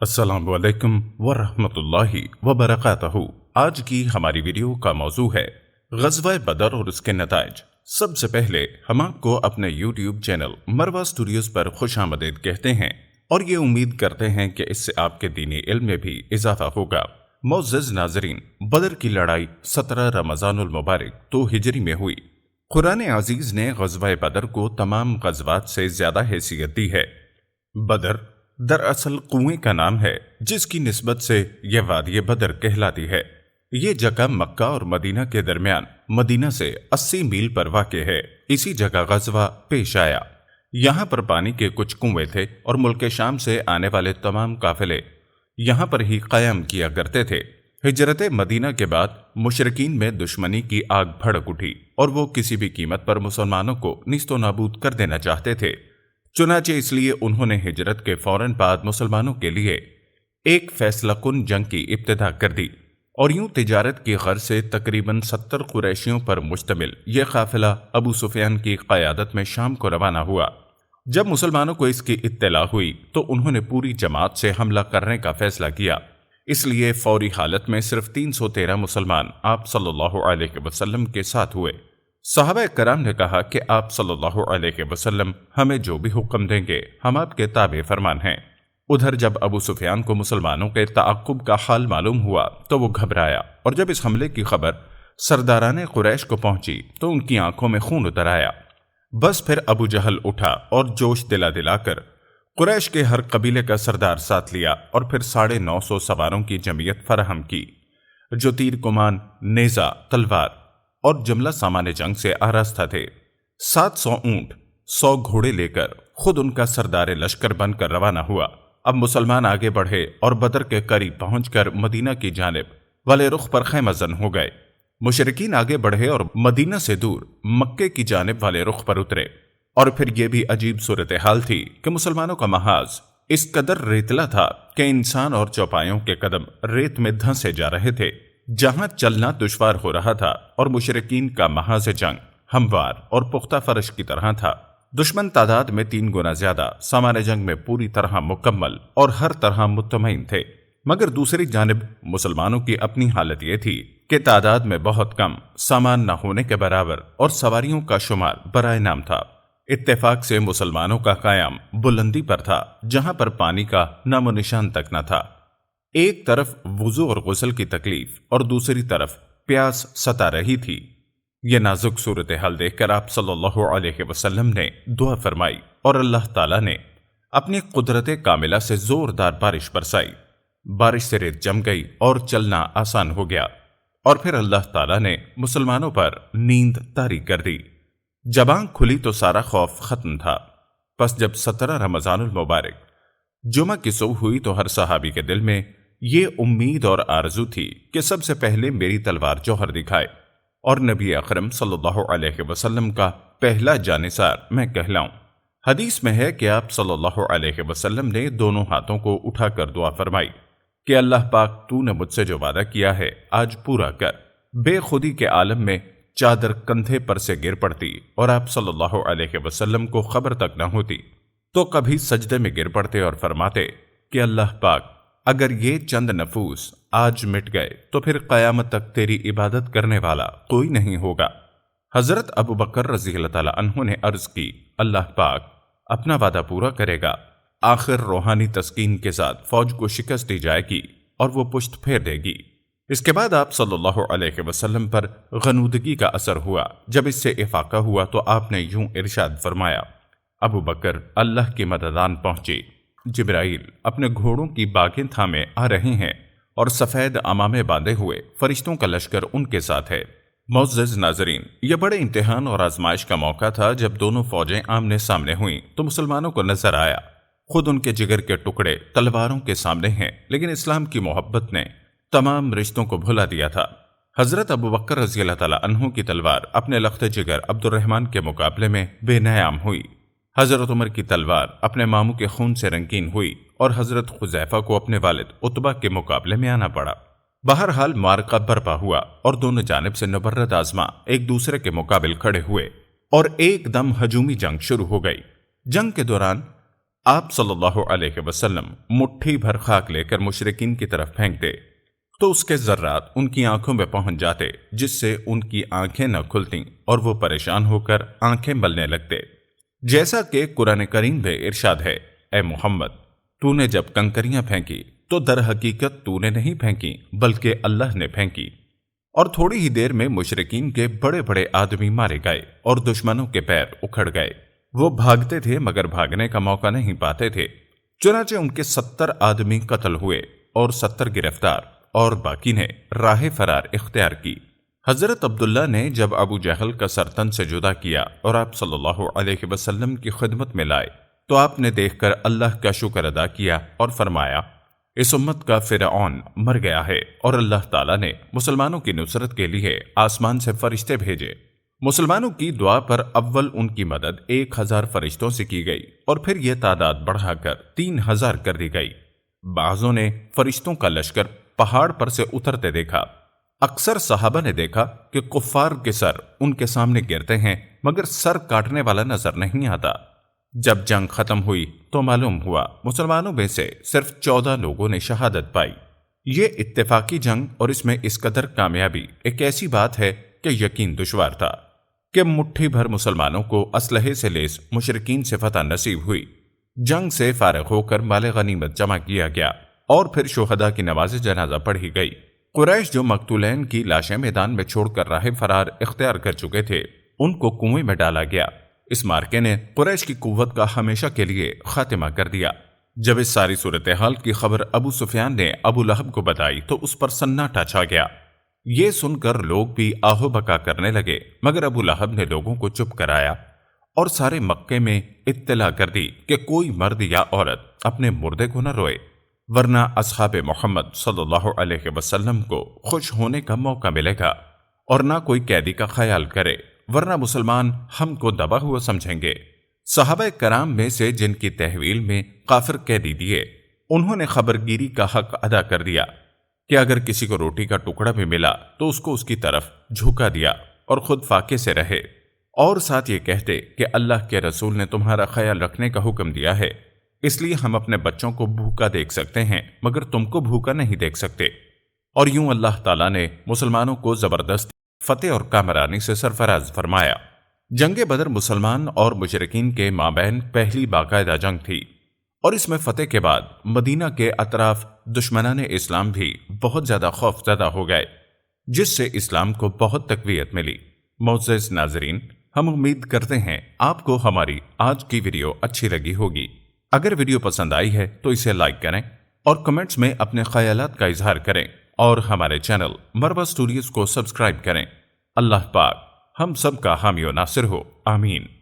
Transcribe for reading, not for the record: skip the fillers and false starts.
السلام علیکم ورحمۃ اللہ وبرکاتہ۔ آج کی ہماری ویڈیو کا موضوع ہے غزوہ بدر اور اس کے نتائج۔ سب سے پہلے ہم آپ کو اپنے یوٹیوب چینل مروہ سٹوڈیوز پر خوش آمدید کہتے ہیں اور یہ امید کرتے ہیں کہ اس سے آپ کے دینی علم میں بھی اضافہ ہوگا۔ معزز ناظرین، بدر کی لڑائی 17 رمضان المبارک 2 ہجری میں ہوئی۔ قرآن عزیز نے غزوہ بدر کو تمام غزوات سے زیادہ حیثیت دی ہے۔ بدر دراصل کنویں کا نام ہے جس کی نسبت سے یہ وادی بدر کہلاتی ہے۔ یہ جگہ مکہ اور مدینہ کے درمیان مدینہ سے 80 میل پر واقع ہے۔ اسی جگہ غزوہ پیش آیا۔ یہاں پر پانی کے کچھ کنویں تھے اور ملک شام سے آنے والے تمام قافلے یہاں پر ہی قیام کیا کرتے تھے۔ ہجرت مدینہ کے بعد مشرکین میں دشمنی کی آگ بھڑک اٹھی اور وہ کسی بھی قیمت پر مسلمانوں کو نیست و نابود کر دینا چاہتے تھے۔ چنانچہ اس لیے انہوں نے ہجرت کے فوراً بعد مسلمانوں کے لیے ایک فیصلہ کن جنگ کی ابتدا کر دی، اور یوں تجارت کی غرض سے تقریباً 70 قریشیوں پر مشتمل یہ قافلہ ابو سفیان کی قیادت میں شام کو روانہ ہوا۔ جب مسلمانوں کو اس کی اطلاع ہوئی تو انہوں نے پوری جماعت سے حملہ کرنے کا فیصلہ کیا۔ اس لیے فوری حالت میں صرف 313 مسلمان آپ صلی اللہ علیہ وسلم کے ساتھ ہوئے۔ صحابہ کرام نے کہا کہ آپ صلی اللہ علیہ وسلم ہمیں جو بھی حکم دیں گے ہم آپ کے تابع فرمان ہیں۔ ادھر جب ابو سفیان کو مسلمانوں کے تعاقب کا حال معلوم ہوا تو وہ گھبرایا، اور جب اس حملے کی خبر سرداران قریش کو پہنچی تو ان کی آنکھوں میں خون اتر آیا۔ بس پھر ابو جہل اٹھا اور جوش دلا دلا کر قریش کے ہر قبیلے کا سردار ساتھ لیا اور پھر 950 سواروں کی جمعیت فراہم کی جو تیر کمان، نیزہ، تلوار اور جملہ سامان جنگ سے آراستہ تھے۔ 700 اونٹ، 100 گھوڑے لے کر خود ان کا سردار لشکر بن کر روانہ ہوا۔ اب مسلمان آگے بڑھے اور بدر کے قریب پہنچ کر مدینہ کی جانب والے رخ پر خیمہ زن ہو گئے۔ مشرکین آگے بڑھے اور مدینہ سے دور مکے کی جانب والے رخ پر اترے، اور پھر یہ بھی عجیب صورتحال تھی کہ مسلمانوں کا محاذ اس قدر ریتلا تھا کہ انسان اور چوپایوں کے قدم ریت میں دھنسے جا رہے تھے۔ جہاں چلنا دشوار ہو رہا تھا اور مشرکین کا محاذ جنگ ہموار اور پختہ فرش کی طرح تھا۔ دشمن تعداد میں 3 گنا زیادہ، سامان جنگ میں پوری طرح مکمل اور ہر طرح مطمئن تھے، مگر دوسری جانب مسلمانوں کی اپنی حالت یہ تھی کہ تعداد میں بہت کم، سامان نہ ہونے کے برابر اور سواریوں کا شمار برائے نام تھا۔ اتفاق سے مسلمانوں کا قیام بلندی پر تھا جہاں پر پانی کا نام و نشان تک نہ تھا۔ ایک طرف وضو اور غسل کی تکلیف اور دوسری طرف پیاس ستا رہی تھی۔ یہ نازک صورتحال دیکھ کر آپ صلی اللہ علیہ وسلم نے دعا فرمائی اور اللہ تعالیٰ نے اپنی قدرت کاملہ سے زوردار بارش برسائی۔ بارش سے ریت جم گئی اور چلنا آسان ہو گیا، اور پھر اللہ تعالیٰ نے مسلمانوں پر نیند طاری کر دی۔ جب آنکھ کھلی تو سارا خوف ختم تھا۔ پس جب 17 رمضان المبارک جمعہ کی صبح ہوئی تو ہر صحابی کے دل میں یہ امید اور آرزو تھی کہ سب سے پہلے میری تلوار جوہر دکھائے اور نبی اکرم صلی اللہ علیہ وسلم کا پہلا جانثار میں کہلاؤں۔ حدیث میں ہے کہ آپ صلی اللہ علیہ وسلم نے دونوں ہاتھوں کو اٹھا کر دعا فرمائی کہ اللہ پاک تو نے مجھ سے جو وعدہ کیا ہے آج پورا کر۔ بے خودی کے عالم میں چادر کندھے پر سے گر پڑتی اور آپ صلی اللہ علیہ وسلم کو خبر تک نہ ہوتی تو کبھی سجدے میں گر پڑتے اور فرماتے کہ اللہ پاک اگر یہ چند نفوس آج مٹ گئے تو پھر قیامت تک تیری عبادت کرنے والا کوئی نہیں ہوگا۔ حضرت ابو بکر رضی اللہ تعالیٰ عنہ نے عرض کی اللہ پاک اپنا وعدہ پورا کرے گا، آخر روحانی تسکین کے ساتھ فوج کو شکست دی جائے گی اور وہ پشت پھیر دے گی۔ اس کے بعد آپ صلی اللہ علیہ وسلم پر غنودگی کا اثر ہوا۔ جب اس سے افاقہ ہوا تو آپ نے یوں ارشاد فرمایا، ابو بکر اللہ کی مددان پہنچی، جبرائیل اپنے گھوڑوں کی باگیں تھامے آ رہے ہیں اور سفید عمامے باندھے ہوئے فرشتوں کا لشکر ان کے ساتھ ہے۔ معزز ناظرین، یہ بڑے امتحان اور آزمائش کا موقع تھا۔ جب دونوں فوجیں آمنے سامنے ہوئیں تو مسلمانوں کو نظر آیا خود ان کے جگر کے ٹکڑے تلواروں کے سامنے ہیں، لیکن اسلام کی محبت نے تمام رشتوں کو بھلا دیا تھا۔ حضرت ابو بکر رضی اللہ تعالیٰ عنہ کی تلوار اپنے لخت جگر عبد الرحمن کے مقابلے میں بے نیام ہوئی۔ حضرت عمر کی تلوار اپنے ماموں کے خون سے رنگین ہوئی اور حضرت حذیفہ کو اپنے والد عتبہ کے مقابلے میں آنا پڑا۔ بہرحال معرکہ برپا ہوا اور دونوں جانب سے نبرد آزما ایک دوسرے کے مقابل کھڑے ہوئے اور ایک دم ہجومی جنگ شروع ہو گئی۔ جنگ کے دوران آپ صلی اللہ علیہ وسلم مٹھی بھر خاک لے کر مشرکین کی طرف پھینکتے تو اس کے ذرات ان کی آنکھوں میں پہنچ جاتے، جس سے ان کی آنکھیں نہ کھلتیں اور وہ پریشان ہو کر آنکھیں ملنے لگتے، جیسا کہ قرآن کریم میں ارشاد ہے: اے محمد، تو نے جب کنکریاں پھینکی تو در حقیقت تو نے نہیں پھینکی بلکہ اللہ نے پھینکی۔ اور تھوڑی ہی دیر میں مشرکین کے بڑے بڑے آدمی مارے گئے اور دشمنوں کے پیر اکھڑ گئے۔ وہ بھاگتے تھے مگر بھاگنے کا موقع نہیں پاتے تھے، چنانچہ ان کے 70 آدمی قتل ہوئے اور 70 گرفتار، اور باقی نے راہ فرار اختیار کی۔ حضرت عبداللہ نے جب ابو جہل کا سر تن سے جدا کیا اور آپ صلی اللہ علیہ وسلم کی خدمت میں لائے تو آپ نے دیکھ کر اللہ کا شکر ادا کیا اور فرمایا: اس امت کا فرعون مر گیا ہے، اور اللہ تعالیٰ نے مسلمانوں کی نصرت کے لیے آسمان سے فرشتے بھیجے۔ مسلمانوں کی دعا پر اول ان کی مدد 1000 فرشتوں سے کی گئی اور پھر یہ تعداد بڑھا کر 3000 کر دی گئی۔ بعضوں نے فرشتوں کا لشکر پہاڑ پر سے اترتے دیکھا۔ اکثر صحابہ نے دیکھا کہ کفار کے سر ان کے سامنے گرتے ہیں مگر سر کاٹنے والا نظر نہیں آتا۔ جب جنگ ختم ہوئی تو معلوم ہوا مسلمانوں میں سے صرف 14 لوگوں نے شہادت پائی۔ یہ اتفاقی جنگ اور اس میں اس قدر کامیابی ایک ایسی بات ہے کہ یقین دشوار تھا کہ مٹھی بھر مسلمانوں کو اسلحے سے لیس مشرکین سے فتح نصیب ہوئی۔ جنگ سے فارغ ہو کر مال غنیمت جمع کیا گیا اور پھر شہداء کی نماز جنازہ پڑھی گئی۔ قریش جو مقتولین کی لاشیں میدان میں چھوڑ کر راہ فرار اختیار کر چکے تھے، ان کو کنویں میں ڈالا گیا۔ اس مارکے نے قریش کی قوت کا ہمیشہ کے لیے خاتمہ کر دیا۔ جب اس ساری صورتحال کی خبر ابو سفیان نے ابو لہب کو بتائی تو اس پر سناٹا چھا گیا۔ یہ سن کر لوگ بھی آہو بکا کرنے لگے، مگر ابو لہب نے لوگوں کو چپ کرایا اور سارے مکے میں اطلاع کر دی کہ کوئی مرد یا عورت اپنے مردے کو نہ روئے، ورنہ اصحاب محمد صلی اللہ علیہ وسلم کو خوش ہونے کا موقع ملے گا، اور نہ کوئی قیدی کا خیال کرے، ورنہ مسلمان ہم کو دبا ہوا سمجھیں گے۔ صحابہ کرام میں سے جن کی تحویل میں کافر قیدی دیے، انہوں نے خبرگیری کا حق ادا کر دیا کہ اگر کسی کو روٹی کا ٹکڑا بھی ملا تو اس کو اس کی طرف جھکا دیا اور خود فاقے سے رہے، اور ساتھ یہ کہتے کہ اللہ کے رسول نے تمہارا خیال رکھنے کا حکم دیا ہے، اس لیے ہم اپنے بچوں کو بھوکا دیکھ سکتے ہیں مگر تم کو بھوکا نہیں دیکھ سکتے۔ اور یوں اللہ تعالیٰ نے مسلمانوں کو زبردست فتح اور کامرانی سے سرفراز فرمایا۔ جنگ بدر مسلمان اور مشرکین کے مابین پہلی باقاعدہ جنگ تھی، اور اس میں فتح کے بعد مدینہ کے اطراف دشمنان اسلام بھی بہت زیادہ خوف زدہ ہو گئے، جس سے اسلام کو بہت تقویت ملی۔ معزز ناظرین، ہم امید کرتے ہیں آپ کو ہماری آج کی ویڈیو اچھی لگی ہوگی۔ اگر ویڈیو پسند آئی ہے تو اسے لائک کریں اور کمنٹس میں اپنے خیالات کا اظہار کریں، اور ہمارے چینل مروا اسٹوڈیوز کو سبسکرائب کریں۔ اللہ پاک ہم سب کا حامی و ناصر ہو، آمین۔